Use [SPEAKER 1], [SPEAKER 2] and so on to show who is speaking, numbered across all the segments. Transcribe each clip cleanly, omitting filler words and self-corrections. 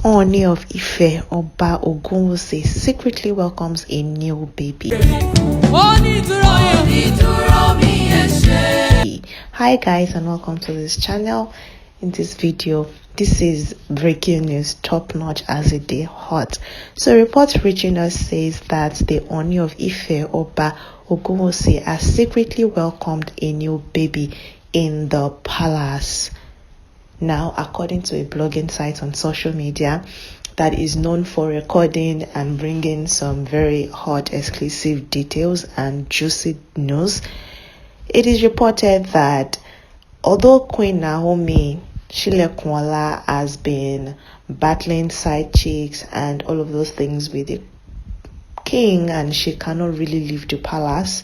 [SPEAKER 1] Ooni of Ife, Oba Ogunwusi, secretly welcomes a new baby. Hi guys, and welcome to this channel. In this video, this is breaking news, top notch as it day hot. So reports reaching us says that the Ooni of Ife, Oba Ogunwusi, has secretly welcomed a new baby in the palace. Now, according to a blogging site on social media that is known for recording and bringing some very hot exclusive details and juicy news, it is reported that although Queen Naomi silekunola has been battling side chicks and all of those things with the king, and she cannot really leave the palace,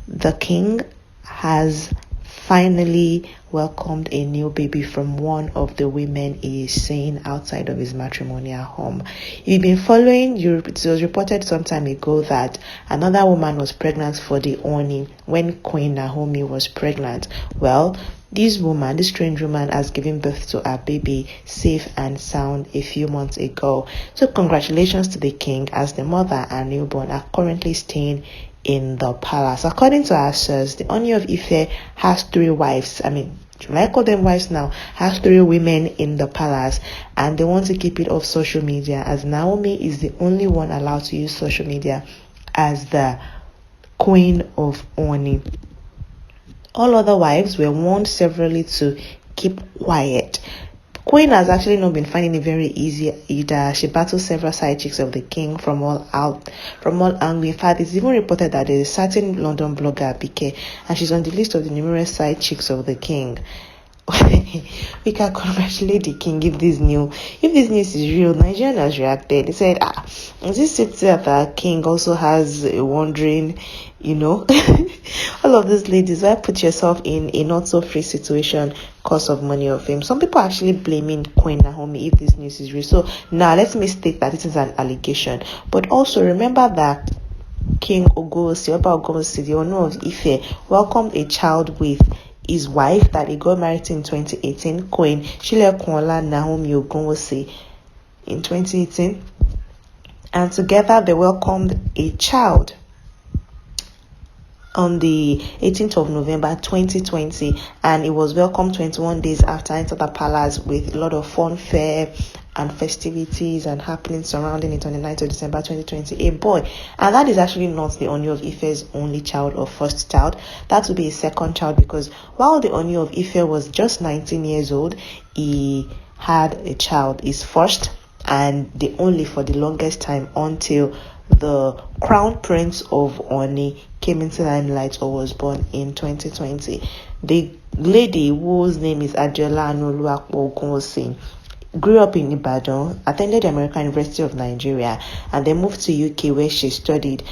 [SPEAKER 1] the king has finally welcomed a new baby from one of the women he is seeing outside of his matrimonial home. If you've been following, it was reported some time ago that another woman was pregnant for the Ooni when Queen Naomi was pregnant. Well, this strange woman, has given birth to a baby safe and sound a few months ago. So congratulations to the king, as the mother and newborn are currently staying in the palace. According to our source, the Ooni of Ife has 3 wives. Should I call them wives now? Has 3 women in the palace, and they want to keep it off social media, as Naomi is the only one allowed to use social media as the Queen of Ooni. All other wives were warned severally to keep quiet. Queen has actually not been finding it very easy either. She battles several side chicks of the king from all angles. In fact, it's even reported that there is a certain London blogger, BK, and she's on the list of the numerous side chicks of the king. We can congratulate the king if this news is real. Nigerian has reacted. They said, is this it that the king also has a wandering, all of these ladies, why put yourself in a not so free situation cause of money or fame? Some people are actually blaming Queen Naomi if this news is real. So now let me state that it is an allegation. But also remember that King Ogunwusi, Oba Ogunwusi, the Ooni of Ife, welcomed a child with his wife that he got married to in 2018, Queen silekunola Naomi Ogunwusi, in 2018. And together they welcomed a child on the 18th of November 2020, and it was welcomed 21 days after entering the palace with a lot of fanfare and festivities and happenings surrounding it on the 9th of December 2020. A boy, and that is actually not the Ooni of Ife's only child or first child. That will be his second child, because while the Ooni of Ife was just 19 years old, he had a child, his first and the only for the longest time, until the crown prince of Ooni came into limelight or was born in 2020. The lady, whose name is Adiola Anoluwapo Ogunwusi, grew up in Ibadan, attended the American University of Nigeria, and then moved to UK where she studied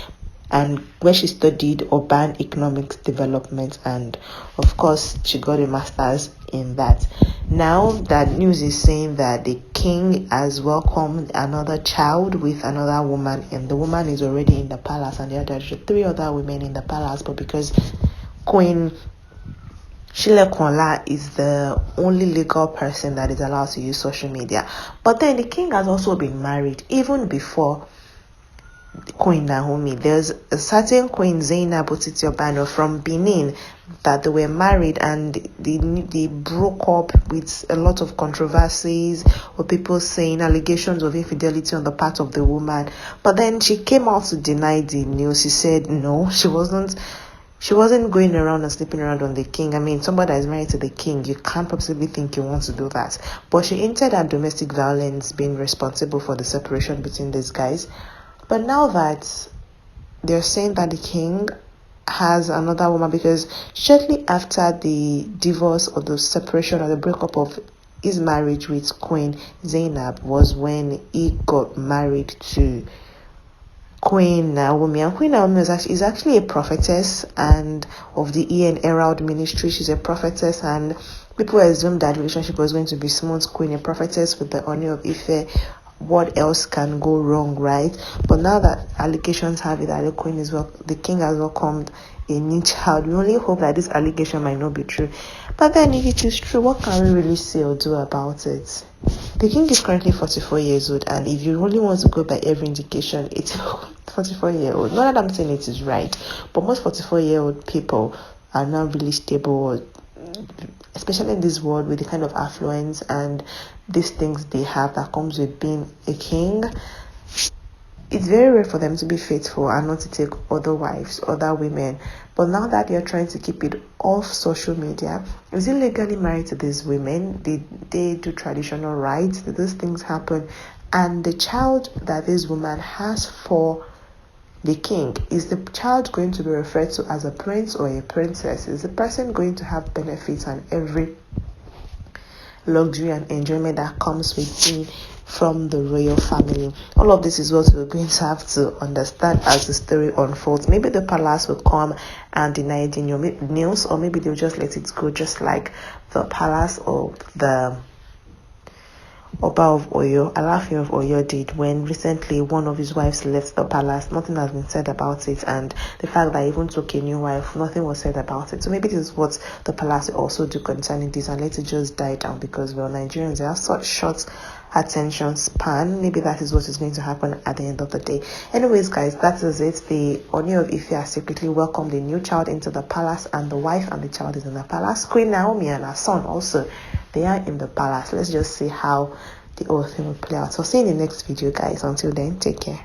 [SPEAKER 1] urban economics development, and of course she got a master's in that. Now that news is saying that the king has welcomed another child with another woman, and the woman is already in the palace, and there are 3 other women in the palace, but because Queen silekunola is the only legal person that is allowed to use social media. But then the king has also been married even before Queen Naomi. There's a certain Queen Zainab Otitiobano from Benin that they were married, and they broke up with a lot of controversies, with people saying allegations of infidelity on the part of the woman. But then she came out to deny the news. She said no, she wasn't going around and sleeping around on the king. Somebody that is married to the king, you can't possibly think you want to do that. But she hinted at domestic violence being responsible for the separation between these guys. But now that they're saying that the king has another woman, because shortly after the divorce or the separation or the breakup of his marriage with Queen Zainab was when he got married to Queen Naomi. And Queen Naomi is actually a prophetess and of the EN Herald ministry. She's a prophetess, and people assumed that relationship was going to be smooth. Queen, a prophetess with the Ooni of Ife, what else can go wrong, right? But now that allegations have it that the king has welcomed a new child, we only hope that this allegation might not be true. But then if it is true, what can we really say or do about it? The king is currently 44 years old, and if you really want to go by every indication, it's 44-year-old. Not that I'm saying it is right, but most 44-year-old people are not really stable, especially in this world with the kind of affluence and these things they have that comes with being a king. It's very rare for them to be faithful and not to take other wives, other women. But now that you're trying to keep it off social media, is he legally married to these women? Did they do traditional rites? Did those things happen? And the child that this woman has for the king, is the child going to be referred to as a prince or a princess? Is the person going to have benefits and every luxury and enjoyment that comes with being from the royal family? All of this is what we're going to have to understand as the story unfolds. Maybe the palace will come and deny the news, or maybe they'll just let it go, just like the palace or the Oba of Oyo, Alaafin of Oyo did when recently one of his wives left the palace. Nothing has been said about it, and the fact that he even took a new wife, nothing was said about it. So maybe this is what the palace will also do concerning this, and let it just die down, because well, Nigerians, they have such short attention span. Maybe that is what is going to happen at the end of the day. Anyways, guys, that is it. The Ooni of Ife has secretly welcomed a new child into the palace, and the wife and the child is in the palace. Queen Naomi and her son also, they are in the palace. Let's just see how the whole thing will play out. So see you in the next video, guys. Until then, take care.